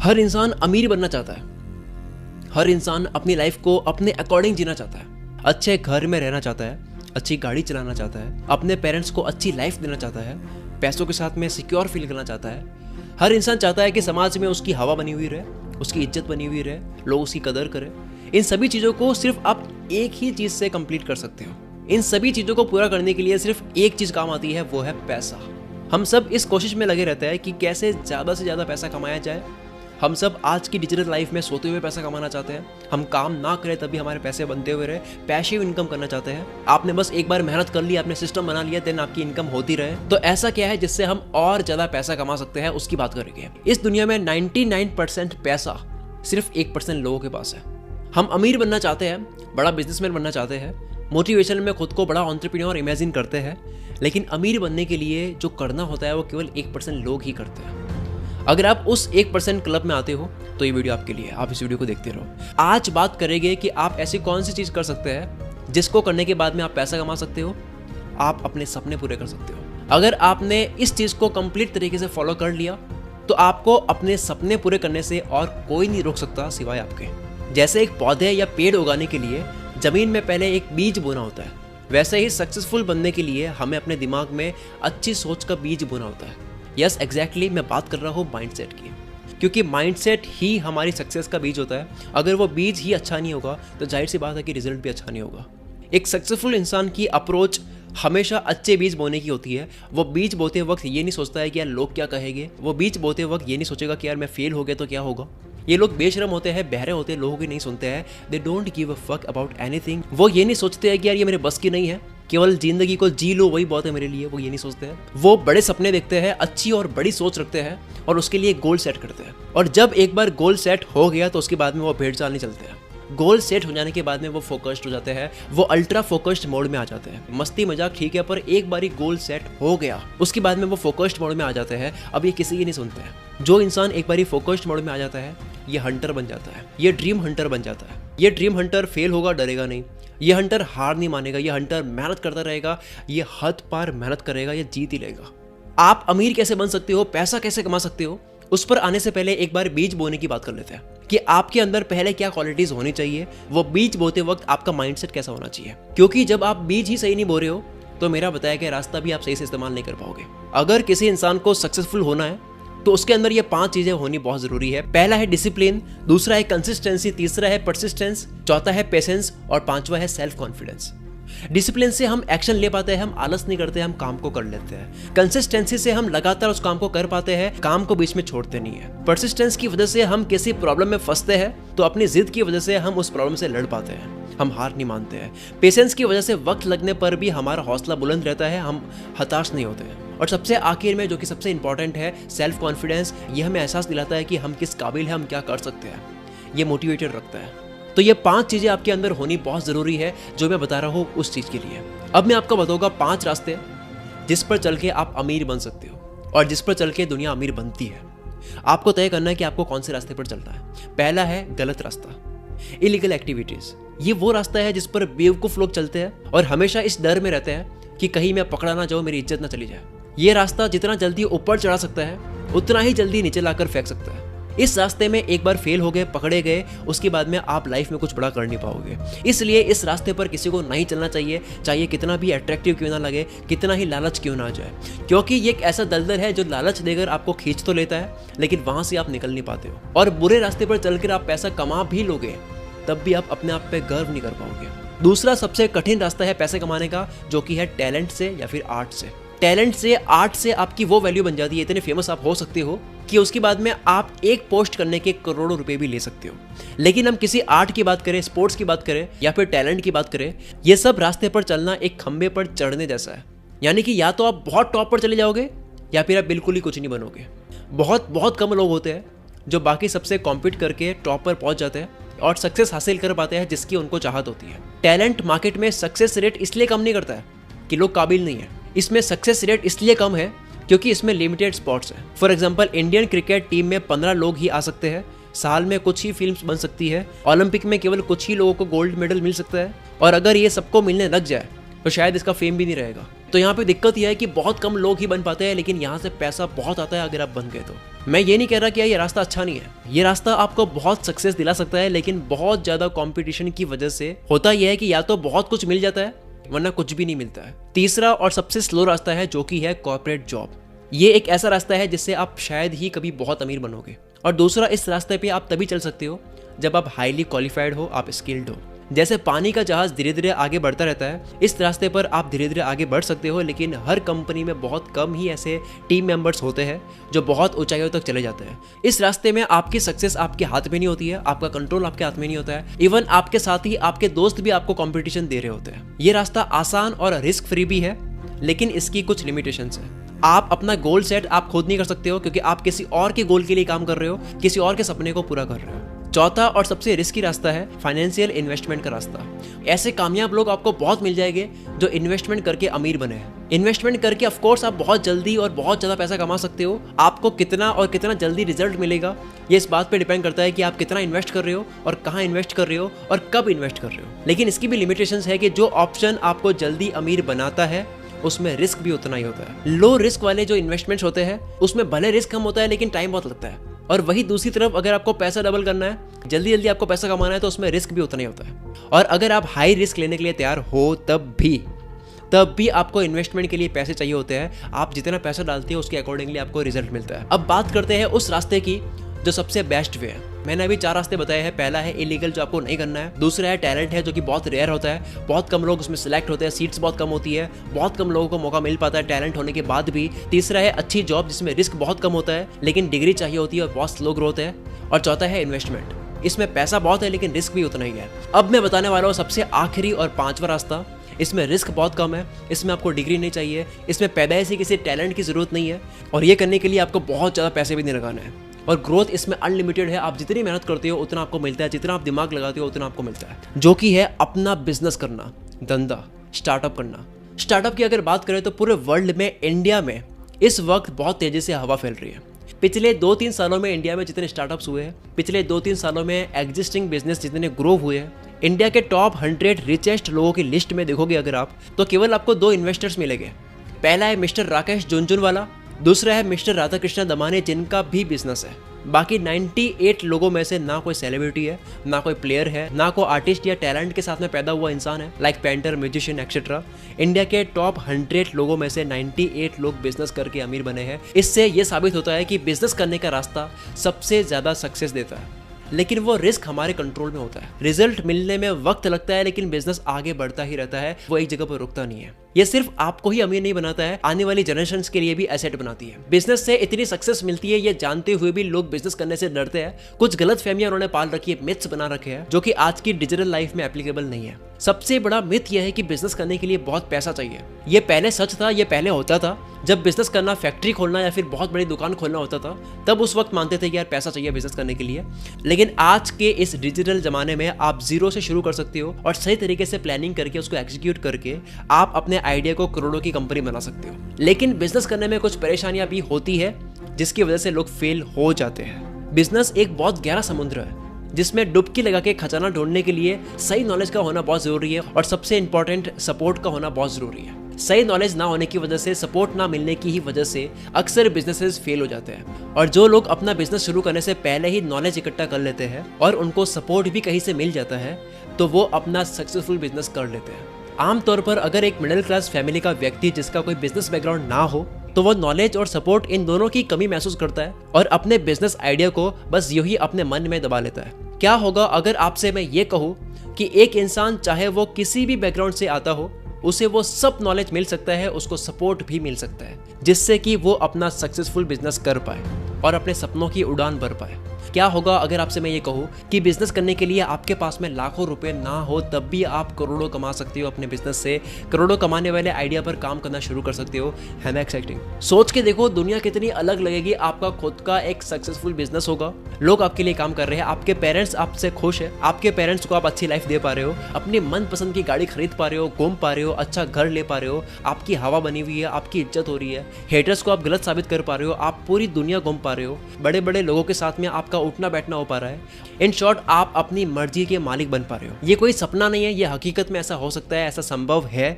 हर इंसान अमीर बनना चाहता है। हर इंसान अपनी लाइफ को अपने अकॉर्डिंग जीना चाहता है। अच्छे घर में रहना चाहता है, अच्छी गाड़ी चलाना चाहता है, अपने पेरेंट्स को अच्छी लाइफ देना चाहता है, पैसों के साथ में सिक्योर फील करना चाहता है। हर इंसान चाहता है कि समाज में उसकी हवा बनी हुई रहे, उसकी इज्जत बनी हुई रहे, लोग उसकी कदर करें। इन सभी चीज़ों को सिर्फ आप एक ही चीज़ से कंप्लीट कर सकते हो। इन सभी चीज़ों को पूरा करने के लिए सिर्फ एक चीज़ काम आती है, वो है पैसा। हम सब इस कोशिश में लगे रहते हैं कि कैसे ज़्यादा से ज़्यादा पैसा कमाया जाए। हम सब आज की डिजिटल लाइफ में सोते हुए पैसा कमाना चाहते हैं। हम काम ना करें तभी हमारे पैसे बनते हुए रहे, पैसिव इनकम करना चाहते हैं। आपने बस एक बार मेहनत कर ली, आपने सिस्टम बना लिया, देन आपकी इनकम होती रहे। तो ऐसा क्या है जिससे हम और ज़्यादा पैसा कमा सकते हैं, उसकी बात करेंगे। इस दुनिया में 99% पैसा सिर्फ 1% लोगों के पास है। हम अमीर बनना चाहते हैं, बड़ा बिजनेसमैन बनना चाहते हैं, मोटिवेशन में खुद को बड़ा एंटरप्रेन्योर इमेजिन करते हैं, लेकिन अमीर बनने के लिए जो करना होता है वो केवल 1% लोग ही करते हैं। अगर आप उस 1% क्लब में आते हो तो ये वीडियो आपके लिए, आप इस वीडियो को देखते रहो। आज बात करेंगे कि आप ऐसी कौन सी चीज़ कर सकते हैं जिसको करने के बाद में आप पैसा कमा सकते हो, आप अपने सपने पूरे कर सकते हो। अगर आपने इस चीज़ को कंप्लीट तरीके से फॉलो कर लिया तो आपको अपने सपने पूरे करने से और कोई नहीं रोक सकता सिवाय आपके। जैसे एक पौधे या पेड़ उगाने के लिए ज़मीन में पहले एक बीज बोना होता है, वैसे ही सक्सेसफुल बनने के लिए हमें अपने दिमाग में अच्छी सोच का बीज बोना होता है। यस एग्जैक्टली, मैं बात कर रहा हूँ माइंडसेट की, क्योंकि माइंडसेट ही हमारी सक्सेस का बीज होता है। अगर वो बीज ही अच्छा नहीं होगा तो जाहिर सी बात है कि रिजल्ट भी अच्छा नहीं होगा। एक सक्सेसफुल इंसान की अप्रोच हमेशा अच्छे बीज बोने की होती है। वो बीज बोते वक्त ये नहीं सोचता है कि यार लोग क्या कहेंगे, वो बीज बोते वक्त ये नहीं सोचेगा कि यार मैं फेल हो गया तो क्या होगा। ये लोग बेशरम होते हैं, बहरे होते हैं, लोगों की नहीं सुनते हैं। They don't give a fuck about anything. वो ये नहीं सोचते हैं कि यार ये मेरे बस की नहीं है, केवल जिंदगी को जी लो वही बहुत है मेरे लिए। वो ये नहीं सोचते हैं। वो बड़े सपने देखते हैं, अच्छी और बड़ी सोच रखते हैं और उसके लिए गोल सेट करते हैं। और जब एक बार गोल सेट हो गया तो उसके बाद में वो भेड़ चाल नहीं चलते हैं। गोल सेट हो जाने के बाद में वो फोकस्ड हो जाते हैं, वो अल्ट्रा फोकस्ड मोड में आ जाते हैं। मस्ती मजाक ठीक है, पर एक बारी गोल सेट हो गया उसके बाद में वो फोकस्ड मोड में आ जाते हैं। अब ये किसी की नहीं सुनते हैं। जो इंसान एक बारी फोकस्ड मोड में आ जाता है ये हंटर बन जाता है, ये ड्रीम हंटर बन जाता है। ये ड्रीम हंटर फेल होगा डरेगा नहीं, ये हंटर हार नहीं मानेगा, ये हंटर मेहनत करता रहेगा, ये हद पार मेहनत करेगा, ये जीत ही लेगा। आप अमीर कैसे बन सकते हो, पैसा कैसे कमा सकते हो, उस पर आने से पहले एक बार बीज बोने की बात कर लेते हैं कि आपके अंदर पहले क्या क्वालिटीज होनी चाहिए। वो बीज बोते वक्त आपका माइंडसेट कैसा होना चाहिए, क्योंकि जब आप बीज ही सही नहीं बो रहे हो तो मेरा बताया गया रास्ता भी आप सही से इस्तेमाल नहीं कर पाओगे। अगर किसी इंसान को सक्सेसफुल होना है तो उसके अंदर ये 5 चीजें होनी बहुत जरूरी है। पहला है डिसिप्लिन, दूसरा है कंसिस्टेंसी, तीसरा है परसिस्टेंस, चौथा है पेशेंस और पांचवा है सेल्फ कॉन्फिडेंस। डिसिप्लिन से हम एक्शन ले पाते हैं, हम आलस नहीं करते, हम काम को कर लेते हैं। कंसिस्टेंसी से हम लगातार उस काम को कर पाते हैं, काम को बीच में छोड़ते नहीं है। परसिस्टेंस की वजह से हम किसी प्रॉब्लम में फंसते हैं तो अपनी जिद की वजह से हम उस प्रॉब्लम से लड़ पाते हैं, हम हार नहीं मानते हैं। पेशेंस की वजह से वक्त लगने पर भी हमारा हौसला बुलंद रहता है, हम हताश नहीं होते हैं। और सबसे आखिर में जो कि सबसे इंपॉर्टेंट है, सेल्फ कॉन्फिडेंस। ये हमें एहसास दिलाता है कि हम किस काबिल हैं, हम क्या कर सकते हैं। ये मोटिवेटेड रखता है। तो ये 5 चीज़ें आपके अंदर होनी बहुत ज़रूरी है जो मैं बता रहा हूँ उस चीज़ के लिए। अब मैं आपको बताऊँगा 5 रास्ते जिस पर चल के आप अमीर बन सकते हो और जिस पर चल के दुनिया अमीर बनती है। आपको तय करना है कि आपको कौन से रास्ते पर चलना है। पहला है गलत रास्ता, इलीगल एक्टिविटीज़। ये वो रास्ता है जिस पर बेवकूफ़ लोग चलते हैं और हमेशा इस डर में रहते हैं कि कहीं मैं पकड़ा ना जाऊँ, मेरी इज्जत ना चली जाए। ये रास्ता जितना जल्दी ऊपर चढ़ा सकता है उतना ही जल्दी नीचे लाकर फेंक सकता है। इस रास्ते में एक बार फेल हो गए, पकड़े गए, उसके बाद में आप लाइफ में कुछ बड़ा कर नहीं पाओगे। इसलिए इस रास्ते पर किसी को नहीं चलना चाहिए, चाहे कितना भी अट्रैक्टिव क्यों ना लगे, कितना ही लालच क्यों ना आ जाए। क्योंकि ये एक ऐसा दलदल है जो लालच देकर आपको खींच तो लेता है लेकिन वहां से आप निकल नहीं पाते हो। और बुरे रास्ते पर चलकर आप पैसा कमा भी लोगे तब भी आप अपने आप पे गर्व नहीं कर पाओगे। दूसरा सबसे कठिन रास्ता है पैसे कमाने का, जो कि है टैलेंट से या फिर आर्ट से। टैलेंट से, आर्ट से आपकी वो वैल्यू बन जाती है, इतने फेमस आप हो सकते हो कि उसके बाद में आप एक पोस्ट करने के करोड़ों रुपए भी ले सकते हो। लेकिन हम किसी आर्ट की बात करें, स्पोर्ट्स की बात करें या फिर टैलेंट की बात करें, ये सब रास्ते पर चलना एक खंबे पर चढ़ने जैसा है। यानी कि या तो आप बहुत टॉप पर चले जाओगे या फिर आप बिल्कुल ही कुछ नहीं बनोगे। बहुत बहुत कम लोग होते हैं जो बाकी सबसे कॉम्पीट करके टॉप पर पहुंच जाते हैं और सक्सेस हासिल कर पाते हैं जिसकी उनको चाहत होती है। टैलेंट मार्केट में सक्सेस रेट इसलिए कम नहीं करता है कि लोग काबिल नहीं है, इसमें सक्सेस रेट इसलिए कम है क्योंकि इसमें लिमिटेड स्पॉट्स हैं। For example Indian cricket team में 15 लोग ही आ सकते हैं, साल में कुछ ही फिल्म्स बन सकती है, ओलंपिक में केवल कुछ ही लोगों को गोल्ड मेडल मिल सकता है। और अगर ये सबको मिलने लग जाए तो शायद इसका फेम भी नहीं रहेगा। तो यहाँ पे दिक्कत यह है कि बहुत कम लोग ही बन पाते हैं, लेकिन यहाँ से पैसा बहुत आता है अगर आप बन गए तो। मैं ये नहीं कह रहा कि ये रास्ता अच्छा नहीं है, ये रास्ता आपको बहुत सक्सेस दिला सकता है, लेकिन बहुत ज़्यादा कंपटीशन की वजह से होता यह है कि या तो बहुत कुछ मिल जाता है वरना कुछ भी नहीं मिलता है। तीसरा और सबसे स्लो रास्ता है जो कि है कॉर्पोरेट जॉब। ये एक ऐसा रास्ता है जिससे आप शायद ही कभी बहुत अमीर बनोगे। और दूसरा, इस रास्ते पे आप तभी चल सकते हो जब आप हाईली क्वालिफाइड हो, आप स्किल्ड हो। जैसे पानी का जहाज धीरे धीरे आगे बढ़ता रहता है, इस रास्ते पर आप धीरे धीरे आगे बढ़ सकते हो, लेकिन हर कंपनी में बहुत कम ही ऐसे टीम मेंबर्स होते हैं जो बहुत ऊंचाइयों तक चले जाते हैं। इस रास्ते में आपकी सक्सेस आपके हाथ में नहीं होती है, आपका कंट्रोल आपके हाथ में नहीं होता है। इवन आपके साथ ही आपके दोस्त भी आपको कॉम्पिटिशन दे रहे होते हैं। ये रास्ता आसान और रिस्क फ्री भी है, लेकिन इसकी कुछ लिमिटेशंस है। आप अपना गोल सेट आप खुद नहीं कर सकते हो, क्योंकि आप किसी और के गोल के लिए काम कर रहे हो, किसी और के सपने को पूरा कर रहे हो। चौथा और सबसे रिस्की रास्ता है फाइनेंशियल इन्वेस्टमेंट का रास्ता। ऐसे कामयाब लोग आपको बहुत मिल जाएंगे जो इन्वेस्टमेंट करके अमीर बने हैं। इन्वेस्टमेंट करके ऑफ कोर्स आप बहुत जल्दी और बहुत ज़्यादा पैसा कमा सकते हो। आपको कितना और कितना जल्दी रिजल्ट मिलेगा ये इस बात पे डिपेंड करता है कि आप कितना इन्वेस्ट कर रहे हो और कहाँ इन्वेस्ट कर रहे हो और कब इन्वेस्ट कर रहे हो। लेकिन इसकी भी लिमिटेशंस है कि जो ऑप्शन आपको जल्दी अमीर बनाता है उसमें रिस्क भी उतना ही होता है। लो रिस्क वाले जो इन्वेस्टमेंट्स होते हैं उसमें भले रिस्क कम होता है, लेकिन टाइम बहुत लगता है। और वही दूसरी तरफ अगर आपको पैसा डबल करना है, जल्दी जल्दी आपको पैसा कमाना है, तो उसमें रिस्क भी उतना ही होता है। और अगर आप हाई रिस्क लेने के लिए तैयार हो तब भी आपको इन्वेस्टमेंट के लिए पैसे चाहिए होते हैं। आप जितना पैसा डालते हो उसके अकॉर्डिंगली आपको रिजल्ट मिलता है। अब बात करते हैं उस रास्ते की जो सबसे बेस्ट वे है। मैंने अभी 4 रास्ते बताए हैं। पहला है इलीगल, जो आपको नहीं करना है। दूसरा है टैलेंट है, जो कि बहुत रेयर होता है, बहुत कम लोग उसमें सिलेक्ट होते हैं, सीट्स बहुत कम होती है, बहुत कम लोगों को मौका मिल पाता है टैलेंट होने के बाद भी। तीसरा है अच्छी जॉब, जिसमें रिस्क बहुत कम होता है लेकिन डिग्री चाहिए होती है और बहुत स्लो ग्रोथ है। और चौथा है इन्वेस्टमेंट, इसमें पैसा बहुत है लेकिन रिस्क भी उतना ही है। अब मैं बताने वाला हूँ सबसे आखिरी और 5वां रास्ता। इसमें रिस्क बहुत कम है, इसमें आपको डिग्री नहीं चाहिए, इसमें पैदाइश से किसी टैलेंट की जरूरत नहीं है, और ये करने के लिए आपको बहुत ज़्यादा पैसे भी नहीं लगाना है। और ग्रोथ इसमें अनलिमिटेड है। आप जितनी मेहनत करते हो उतना आपको मिलता है, जितना आप दिमाग लगाते हो उतना आपको मिलता है, जो कि है अपना बिजनेस करना, धंधा, स्टार्टअप करना। स्टार्टअप की अगर बात करें तो पूरे वर्ल्ड में, इंडिया में इस वक्त बहुत तेजी से हवा फैल रही है। पिछले 2-3 सालों में इंडिया में जितने स्टार्टअप्स हुए हैं, पिछले 2-3 सालों में एग्जिस्टिंग बिजनेस जितने ग्रो हुए हैं, इंडिया के टॉप 100 रिचेस्ट लोगों की लिस्ट में देखोगे अगर आप, तो केवल आपको 2 इन्वेस्टर्स मिलेंगे। पहला है मिस्टर राकेश झुनझुनवाला, दूसरा है मिस्टर राधाकृष्ण दमानी, जिनका भी बिजनेस है। बाकी 98 लोगों में से ना कोई सेलिब्रिटी है, ना कोई प्लेयर है, ना कोई आर्टिस्ट या टैलेंट के साथ में पैदा हुआ इंसान है, like painter, musician etcetera. India के टॉप 100 लोगों में से 98 लोग बिजनेस करके अमीर बने हैं। इससे यह साबित होता है कि बिजनेस करने का रास्ता सबसे ज्यादा सक्सेस देता है, लेकिन वो रिस्क हमारे कंट्रोल में होता है। रिजल्ट मिलने में वक्त लगता है, लेकिन बिजनेस आगे बढ़ता ही रहता है, वो एक जगह पर रुकता नहीं है। ये सिर्फ आपको ही अमीर नहीं बनाता है, आने वाली जनरेशन के लिए भी एसेट बनाती है। बिजनेस से इतनी सक्सेस मिलती है, ये जानते हुए भी लोग बिजनेस करने से डरते हैं। कुछ गलत फहमियां उन्होंने पाल रखी है, मिथ्स बना रखे हैं, जो कि आज की डिजिटल लाइफ में एप्लीकेबल नहीं है। सबसे बड़ा मिथ यह है कि बिजनेस करने के लिए बहुत पैसा चाहिए। ये पहले सच था, ये पहले होता था। जब बिजनेस करना, फैक्ट्री खोलना या फिर बहुत बड़ी दुकान खोलना होता था, तब उस वक्त मानते थे कि यार पैसा चाहिए बिजनेस करने के लिए। लेकिन आज के इस डिजिटल जमाने में आप जीरो से शुरू कर सकते हो, और सही तरीके से प्लानिंग करके उसको एग्जीक्यूट करके आप अपने आइडिया को करोड़ों की कंपनी बना सकते हो। लेकिन बिजनेस करने में कुछ परेशानियां भी होती है, जिसकी वजह से लोग फेल हो जाते हैं। बिजनेस एक बहुत गहरा समुद्र है, जिसमें डुबकी लगा के खजाना ढूंढने के लिए सही नॉलेज का होना बहुत जरूरी है, और सबसे इंपॉर्टेंट सपोर्ट का होना बहुत जरूरी है। सही नॉलेज ना होने की वजह से, सपोर्ट ना मिलने की ही वजह से अक्सर बिजनेसेस फेल हो जाते हैं। और जो लोग अपना बिजनेस शुरू करने से पहले ही नॉलेज इकट्ठा कर लेते हैं और उनको सपोर्ट भी कहीं से मिल जाता है, तो वो अपना सक्सेसफुल बिजनेस कर लेते हैं। आमतौर पर अगर एक मिडिल क्लास फैमिली का व्यक्ति जिसका कोई बिजनेस बैकग्राउंड ना हो, तो वो नॉलेज और सपोर्ट इन दोनों की कमी महसूस करता है और अपने बिजनेस आइडिया को बस यूं ही अपने मन में दबा लेता है। क्या होगा अगर आपसे मैं ये कहूँ कि एक इंसान चाहे वो किसी भी बैकग्राउंड से आता हो, उसे वो सब नॉलेज मिल सकता है, उसको सपोर्ट भी मिल सकता है, जिससे कि वो अपना सक्सेसफुल बिजनेस कर पाए और अपने सपनों की उड़ान भर पाए। क्या होगा अगर आपसे मैं ये कहूँ कि बिजनेस करने के लिए आपके पास में लाखों रुपए ना हो, तब भी आप करोड़ों कमा सकते हो अपने बिजनेस से। करोड़ों कमाने वाले आइडिया पर काम करना शुरू कर सकते हो। है ना एक्साइटिंग? सोच के देखो दुनिया कितनी अलग लगेगी। आपका खुद का एक सक्सेसफुल बिजनेस होगा, लोग आपके लिए काम कर रहे हैं, आपके पेरेंट्स आपसे खुश है, आपके पेरेंट्स को आप अच्छी लाइफ दे पा रहे हो, अपनी मनपसंद की गाड़ी खरीद पा रहे हो, घूम पा रहे हो, अच्छा घर ले पा रहे हो, आपकी हवा बनी हुई है, आपकी इज्जत हो रही है, हेटर्स को आप गलत साबित कर पा रहे हो, आप पूरी दुनिया घूम पा रहे हो, बड़े बड़े लोगों के साथ में आपका उठना बैठना हो पा रहा है। इन शॉर्ट, आप अपनी मर्जी के मालिक बन पा रहे हो। ये कोई सपना नहीं है, ये हकीकत में ऐसा हो सकता है, ऐसा संभव है।